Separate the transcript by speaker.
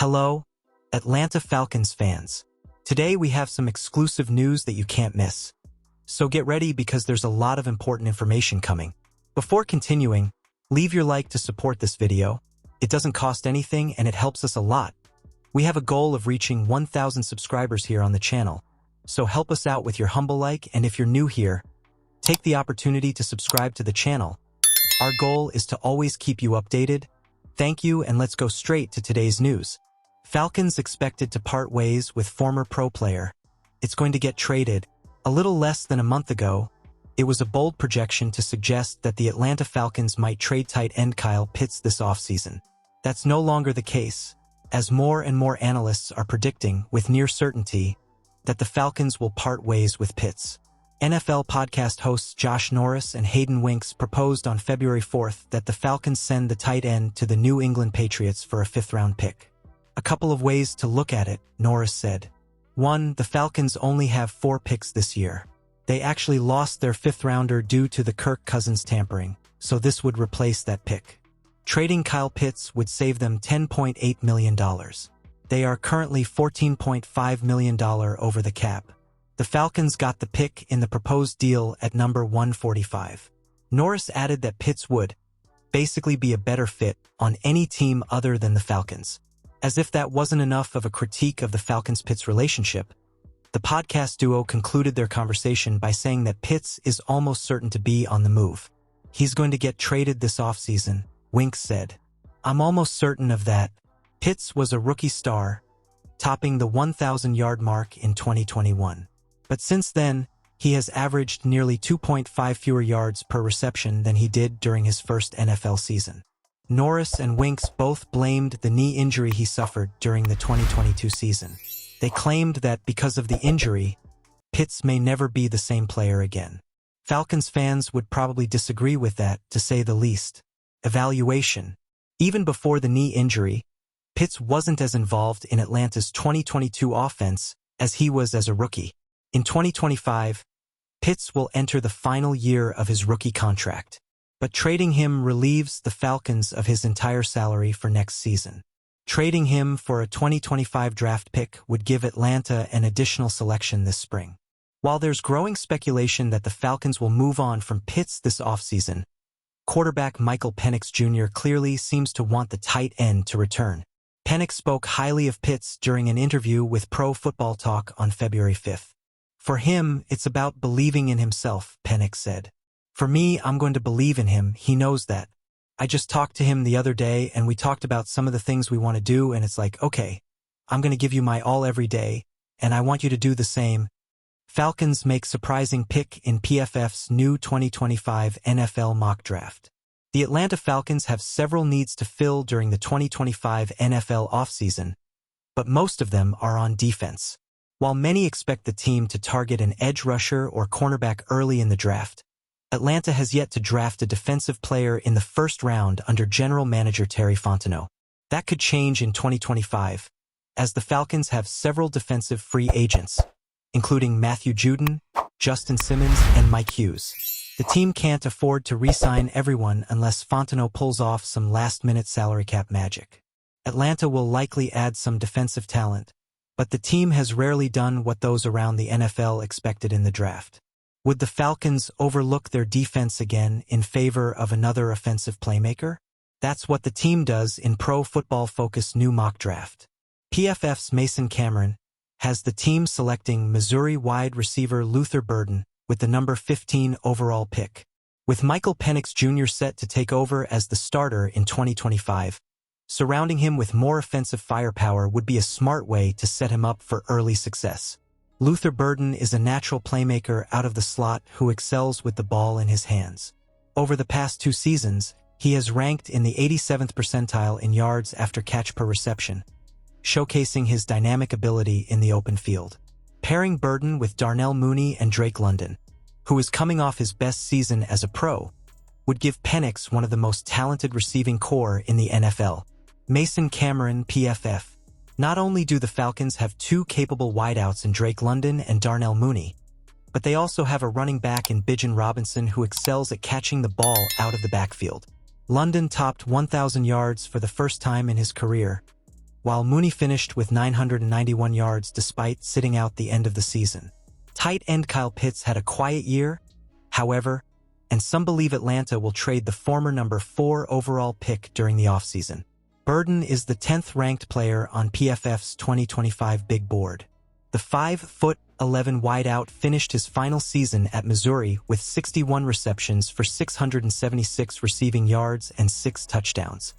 Speaker 1: Hello, Atlanta Falcons fans. Today we have some exclusive news that you can't miss. So get ready because there's a lot of important information coming. Before continuing, leave your like to support this video. It doesn't cost anything and it helps us a lot. We have a goal of reaching 1,000 subscribers here on the channel. So help us out with your humble like, and if you're new here, take the opportunity to subscribe to the channel. Our goal is to always keep you updated. Thank you, and let's go straight to today's news. Falcons expected to part ways with former pro player. It's going to get traded. A little less than a month ago, it was a bold projection to suggest that the Atlanta Falcons might trade tight end Kyle Pitts this offseason. That's no longer the case, as more and more analysts are predicting with near certainty that the Falcons will part ways with Pitts. NFL podcast hosts Josh Norris and Hayden Winks proposed on February 4th that the Falcons send the tight end to the New England Patriots for a fifth-round pick. A couple of ways to look at it, Norris said. 1. The Falcons only have 4 picks this year. They actually lost their fifth-rounder due to the Kirk Cousins tampering, so this would replace that pick. Trading Kyle Pitts would save them $10.8 million. They are currently $14.5 million over the cap. The Falcons got the pick in the proposed deal at number 145. Norris added that Pitts would basically be a better fit on any team other than the Falcons. As if that wasn't enough of a critique of the Falcons-Pitts relationship, the podcast duo concluded their conversation by saying that Pitts is almost certain to be on the move. He's going to get traded this offseason, Winks said. I'm almost certain of that. Pitts was a rookie star, topping the 1,000-yard mark in 2021. But since then, he has averaged nearly 2.5 fewer yards per reception than he did during his first NFL season. Norris and Winks both blamed the knee injury he suffered during the 2022 season. They claimed that because of the injury, Pitts may never be the same player again. Falcons fans would probably disagree with that, to say the least. Evaluation. Even before the knee injury, Pitts wasn't as involved in Atlanta's 2022 offense as he was as a rookie. In 2025, Pitts will enter the final year of his rookie contract, but trading him relieves the Falcons of his entire salary for next season. Trading him for a 2025 draft pick would give Atlanta an additional selection this spring. While there's growing speculation that the Falcons will move on from Pitts this offseason, quarterback Michael Penix Jr. clearly seems to want the tight end to return. Penix spoke highly of Pitts during an interview with Pro Football Talk on February 5th. For him, it's about believing in himself, Penix said. For me, I'm going to believe in him. He knows that. I just talked to him the other day and we talked about some of the things we want to do, and it's like, okay, I'm going to give you my all every day, and I want you to do the same. Falcons make surprising pick in PFF's new 2025 NFL mock draft. The Atlanta Falcons have several needs to fill during the 2025 NFL offseason, but most of them are on defense. While many expect the team to target an edge rusher or cornerback early in the draft, Atlanta has yet to draft a defensive player in the first round under general manager Terry Fontenot. That could change in 2025, as the Falcons have several defensive free agents, including Matthew Judon, Justin Simmons, and Mike Hughes. The team can't afford to re-sign everyone unless Fontenot pulls off some last-minute salary cap magic. Atlanta will likely add some defensive talent, but the team has rarely done what those around the NFL expected in the draft. Would the Falcons overlook their defense again in favor of another offensive playmaker? That's what the team does in Pro Football Focus new mock draft. PFF's Mason Cameron has the team selecting Missouri wide receiver Luther Burden with the number 15 overall pick. With Michael Penix Jr. set to take over as the starter in 2025, surrounding him with more offensive firepower would be a smart way to set him up for early success. Luther Burden is a natural playmaker out of the slot who excels with the ball in his hands. Over the past 2 seasons, he has ranked in the 87th percentile in yards after catch per reception, showcasing his dynamic ability in the open field. Pairing Burden with Darnell Mooney and Drake London, who is coming off his best season as a pro, would give Penix one of the most talented receiving corps in the NFL. Mason Cameron, PFF. Not only do the Falcons have 2 capable wideouts in Drake London and Darnell Mooney, but they also have a running back in Bijan Robinson who excels at catching the ball out of the backfield. London topped 1,000 yards for the first time in his career, while Mooney finished with 991 yards despite sitting out the end of the season. Tight end Kyle Pitts had a quiet year, however, and some believe Atlanta will trade the former number 4 overall pick during the offseason. Burden is the 10th-ranked player on PFF's 2025 Big Board. The 5'11" wideout finished his final season at Missouri with 61 receptions for 676 receiving yards and 6 touchdowns.